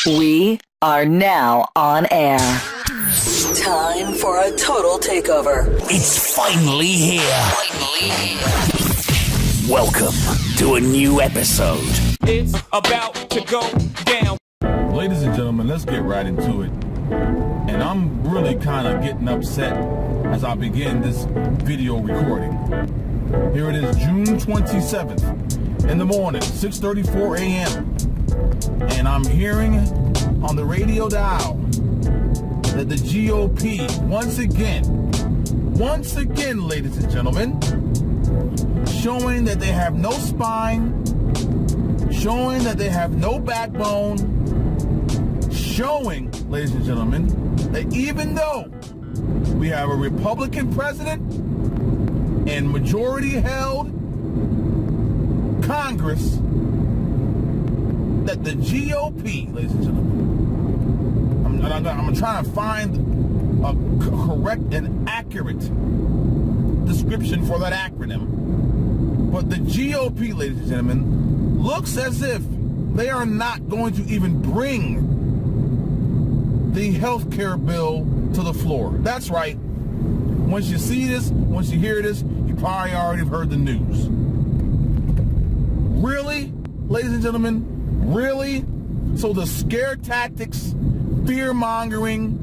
We are now on air. Time for a total takeover. It's finally here. Welcome to a new episode. It's about to go down. Ladies and gentlemen, let's get right into it. And I'm really kind of getting upset as I begin this video recording. Here it is, June 27th in the morning, 6:34 a.m. And I'm hearing on the radio dial that the GOP once again, ladies and gentlemen, showing that they have no spine, showing that they have no backbone, showing, ladies and gentlemen, that even though we have a Republican president and majority-held Congress, that the GOP, ladies and gentlemen, I'm going to try to find a correct and accurate description for that acronym, but the GOP, ladies and gentlemen, looks as if they are not going to even bring the health care bill to the floor. That's right. Once you see this, once you hear this, you probably already have heard the news. Really, ladies and gentlemen, really? So the scare tactics, fear-mongering,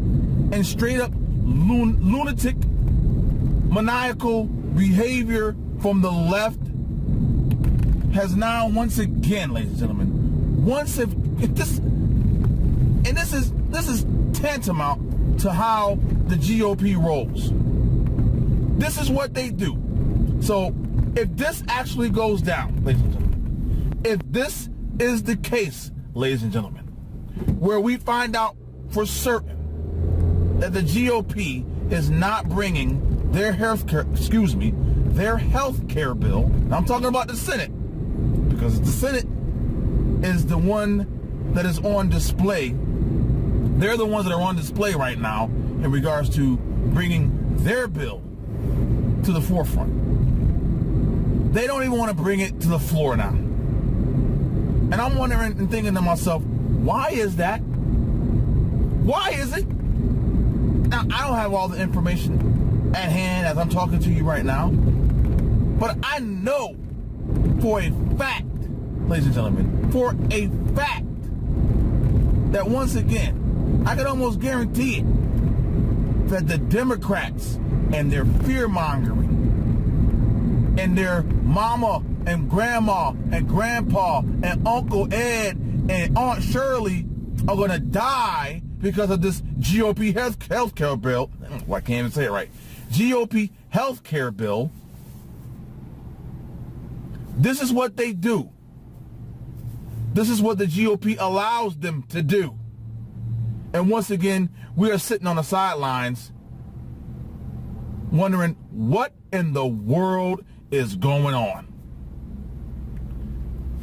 and straight-up lunatic, maniacal behavior from the left has now once again, ladies and gentlemen, this is tantamount to how the GOP rolls. This is what they do. So if this actually goes down, ladies and gentlemen, if this is the case, ladies and gentlemen, where we find out for certain that the GOP is not bringing their health care bill. I'm talking about the Senate, because the Senate is the one that is on display. They're the ones that are on display right now in regards to bringing their bill to the forefront. They don't even want to bring it to the floor now. And I'm wondering and thinking to myself, why is that? Why is it? Now, I don't have all the information at hand as I'm talking to you right now, but I know for a fact, ladies and gentlemen, for a fact that once again, I can almost guarantee it, that the Democrats and their fear-mongering and their mama and grandma and grandpa and Uncle Ed and Aunt Shirley are going to die because of this GOP health care bill. Well, I can't even say it right. GOP health care bill. This is what they do. This is what the GOP allows them to do. And once again, we are sitting on the sidelines wondering what in the world is going on.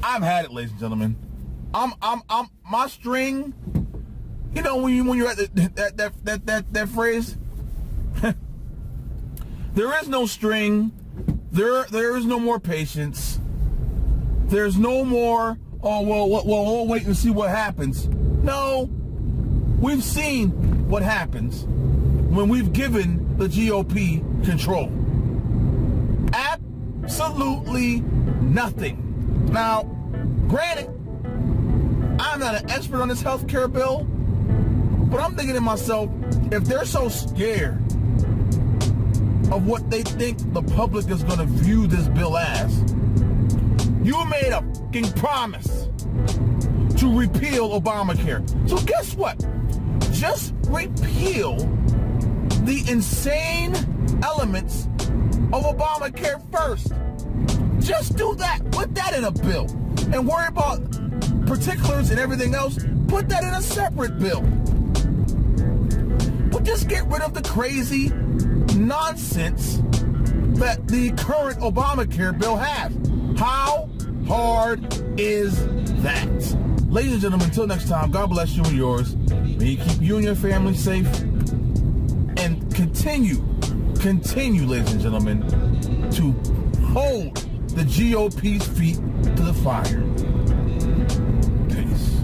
I've had it, ladies and gentlemen. I'm my string. You know when you're at that phrase. There is no string. There is no more patience. There's no more. Oh well, we'll wait and see what happens. No, we've seen what happens when we've given the GOP control. Absolutely nothing. Now, granted, I'm not an expert on this health care bill, but I'm thinking to myself, if they're so scared of what they think the public is going to view this bill as, you made a fucking promise to repeal Obamacare. So guess what? Just repeal the insane elements of Obamacare first. Just do that. Put that in a bill. And worry about particulars and everything else. Put that in a separate bill. But just get rid of the crazy nonsense that the current Obamacare bill has. How hard is that? Ladies and gentlemen, until next time, God bless you and yours. May you keep you and your family safe. And continue, ladies and gentlemen, to hold the GOP's feet to the fire. Peace.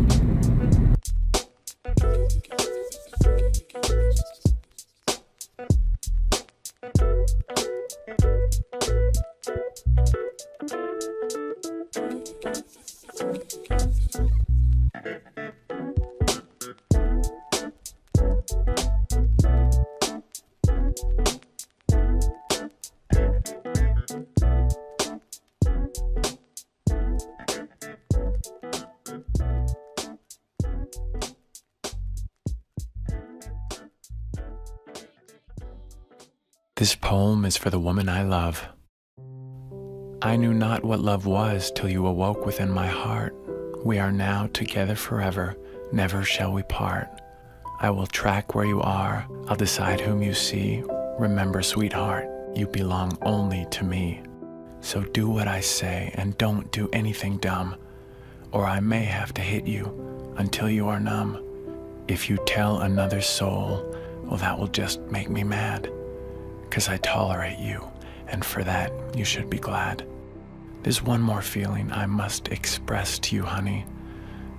This poem is for the woman I love. I knew not what love was till you awoke within my heart. We are now together forever, never shall we part. I will track where you are, I'll decide whom you see. Remember, sweetheart, you belong only to me. So do what I say and don't do anything dumb, or I may have to hit you until you are numb. If you tell another soul, well, that will just make me mad. 'Cause I tolerate you, and for that you should be glad. There's one more feeling I must express to you, honey.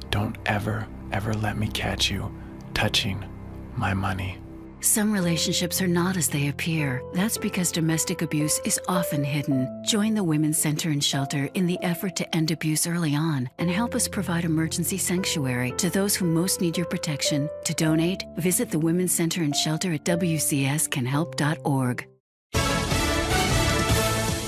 Don't ever, ever let me catch you touching my money. Some relationships are not as they appear. That's because domestic abuse is often hidden. Join the Women's Center and Shelter in the effort to end abuse early on and help us provide emergency sanctuary to those who most need your protection. To donate, visit the Women's Center and Shelter at wcscanhelp.org.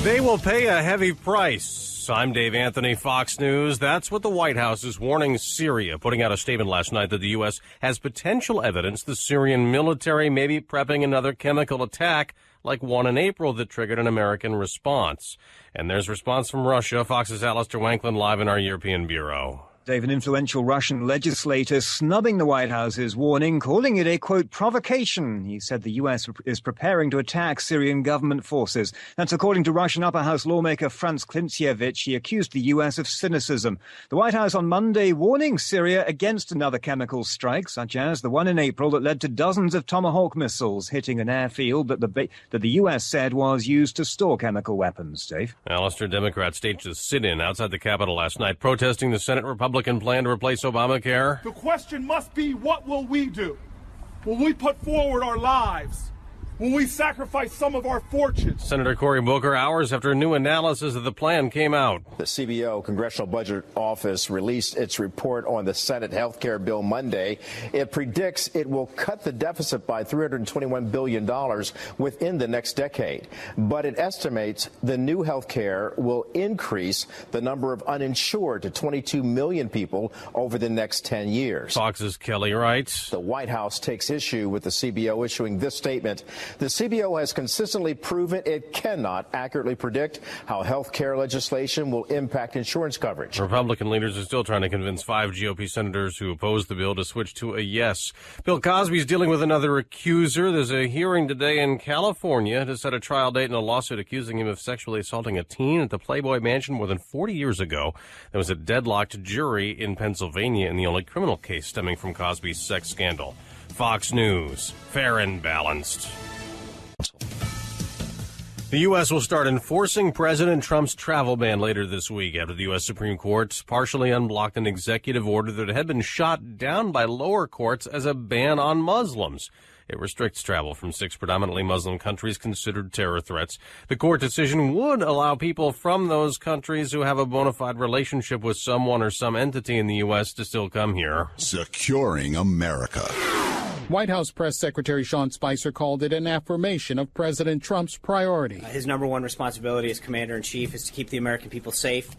They will pay a heavy price. I'm Dave Anthony, Fox News. That's what the White House is warning Syria, putting out a statement last night that the U.S. has potential evidence the Syrian military may be prepping another chemical attack like one in April that triggered an American response. And there's response from Russia. Fox's Alistair Wanklin live in our European bureau. Dave, an influential Russian legislator snubbing the White House's warning, calling it a, quote, provocation. He said the U.S. is preparing to attack Syrian government forces. That's according to Russian upper house lawmaker Franz Klintsievich. He accused the U.S. of cynicism. The White House on Monday warning Syria against another chemical strike, such as the one in April that led to dozens of Tomahawk missiles hitting an airfield that the U.S. said was used to store chemical weapons. Dave? Alistair, Democrats staged a sit-in outside the Capitol last night, protesting the Senate Republican plan to replace Obamacare. The question must be, what will we do? Will we put forward our lives? Will we sacrifice some of our fortunes? Senator Cory Booker, hours after a new analysis of the plan came out. The CBO, Congressional Budget Office, released its report on the Senate health care bill Monday. It predicts it will cut the deficit by $321 billion within the next decade. But it estimates the new health care will increase the number of uninsured to 22 million people over the next 10 years. Fox's Kelly writes. The White House takes issue with the CBO issuing this statement. The CBO has consistently proven it cannot accurately predict how health care legislation will impact insurance coverage. Republican leaders are still trying to convince 5 GOP senators who oppose the bill to switch to a yes. Bill Cosby's dealing with another accuser. There's a hearing today in California to set a trial date in a lawsuit accusing him of sexually assaulting a teen at the Playboy Mansion more than 40 years ago. There was a deadlocked jury in Pennsylvania in the only criminal case stemming from Cosby's sex scandal. Fox News, fair and balanced. The U.S. will start enforcing President Trump's travel ban later this week after the U.S. Supreme Court partially unblocked an executive order that had been shot down by lower courts as a ban on Muslims. It restricts travel from 6 predominantly Muslim countries considered terror threats. The court decision would allow people from those countries who have a bona fide relationship with someone or some entity in the U.S. to still come here. Securing America. White House Press Secretary Sean Spicer called it an affirmation of President Trump's priority. His number one responsibility as commander-in-chief is to keep the American people safe,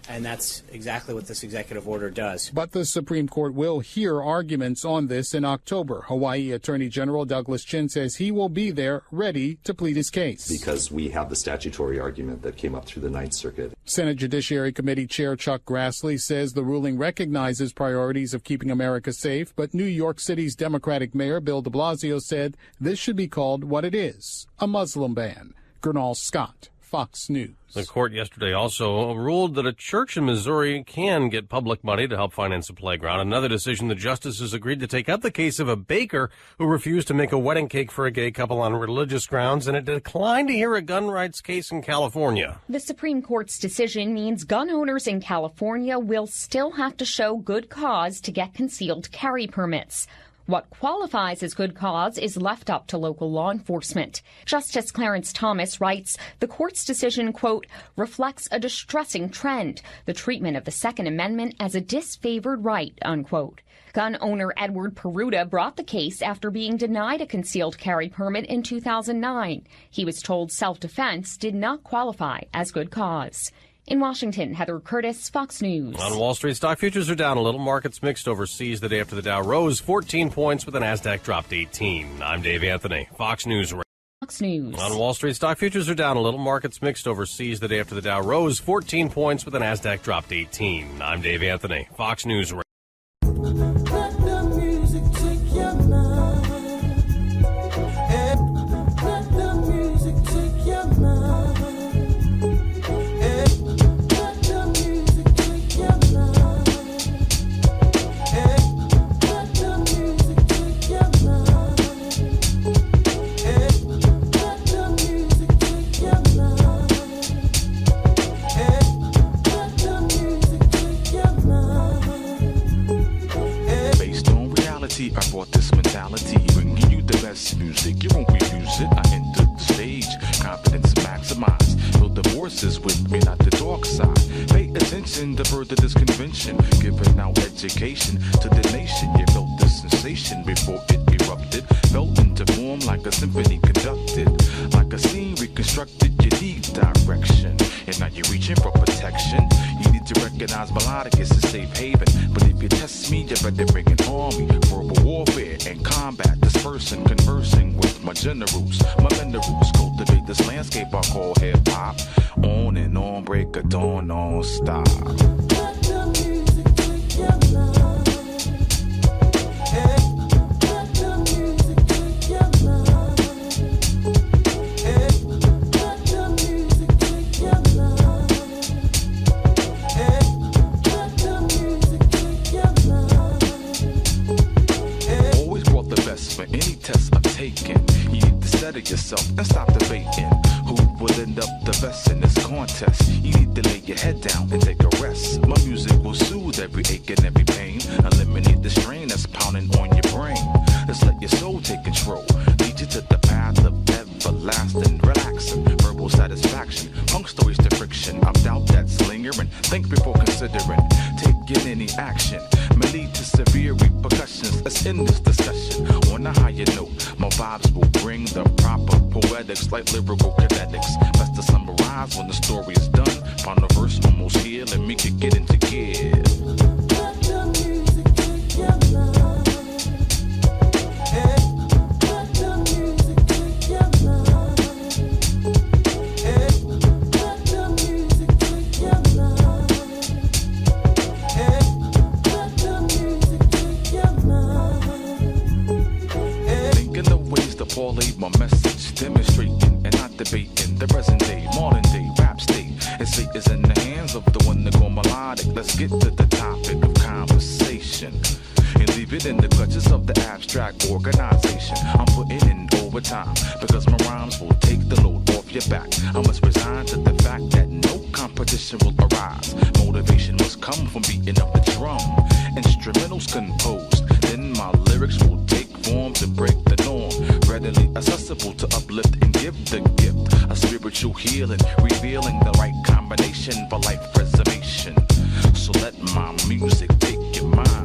and that's exactly what this executive order does. But the Supreme Court will hear arguments on this in October. Hawaii Attorney General Douglas Chin says he will be there ready to plead his case. Because we have the statutory argument that came up through the Ninth Circuit. Senate Judiciary Committee Chair Chuck Grassley says the ruling recognizes priorities of keeping America safe, but New York City's Democratic Mayor Bill de Blasio said this should be called what it is, a Muslim ban. Gernal Scott, Fox News. The court yesterday also ruled that a church in Missouri can get public money to help finance a playground. Another decision, the justices agreed to take up the case of a baker who refused to make a wedding cake for a gay couple on religious grounds, and it declined to hear a gun rights case in California. The Supreme Court's decision means gun owners in California will still have to show good cause to get concealed carry permits. What qualifies as good cause is left up to local law enforcement. Justice Clarence Thomas writes, the court's decision, quote, reflects a distressing trend, the treatment of the Second Amendment as a disfavored right, unquote. Gun owner Edward Peruta brought the case after being denied a concealed carry permit in 2009. He was told self-defense did not qualify as good cause. In Washington, Heather Curtis, Fox News. On Wall Street, stock futures are down a little. Markets mixed overseas the day after the Dow rose 14 points, but the Nasdaq dropped 18. I'm Dave Anthony, Fox News. Fox News. On Wall Street, stock futures are down a little. Markets mixed overseas the day after the Dow rose 14 points, but the Nasdaq dropped 18. I'm Dave Anthony, Fox News. I brought this mentality, bringing you the best music. You won't refuse it. I entered the stage, confidence maximized. No divorces with me, not the dark side. Pay attention to further this convention, giving out education to the nation. You felt the sensation before it erupted, felt into form like a symphony conducted, like a scene reconstructed. You need direction, and now you're reaching for protection. You need to recognize melodic is a safe haven, but if you test me, you better bring an army. Verbal warfare and combat, dispersing, conversing with my generals, my minerals. Cultivate this landscape I call hip hop. On and on, break a dawn, non stop. Any test I've taken, you need to settle yourself and stop debating who will end up the best in this contest. You need to lay your head down and take a rest. My music will soothe every ache and every pain, eliminate the strain that's pounding on your brain. Just let your soul take control, lead you to the path of everlasting, relaxing, verbal satisfaction. Punk stories to friction, I doubt that's lingering. Think before considering taking any action may lead to severe repercussions. Let's end this discussion on a higher note. My vibes will bring the proper poetics like lyrical kinetics. Best to summarize when the story is done. Find a verse almost here, let me get into gear. Parlay my message, demonstrating and not debating the present day, modern day rap state. Its fate is in the hands of the one that go melodic. Let's get to the topic of conversation and leave it in the clutches of the abstract organization. I'm putting in overtime because my rhymes will take the load off your back. I must resign to the fact that no competition will arise. Motivation must come from beating up the drum. Instrumentals composed, then my lyrics will take form to break the norm. Readily accessible to uplift and give the gift of spiritual healing, revealing the right combination for life preservation. So let my music take your mind.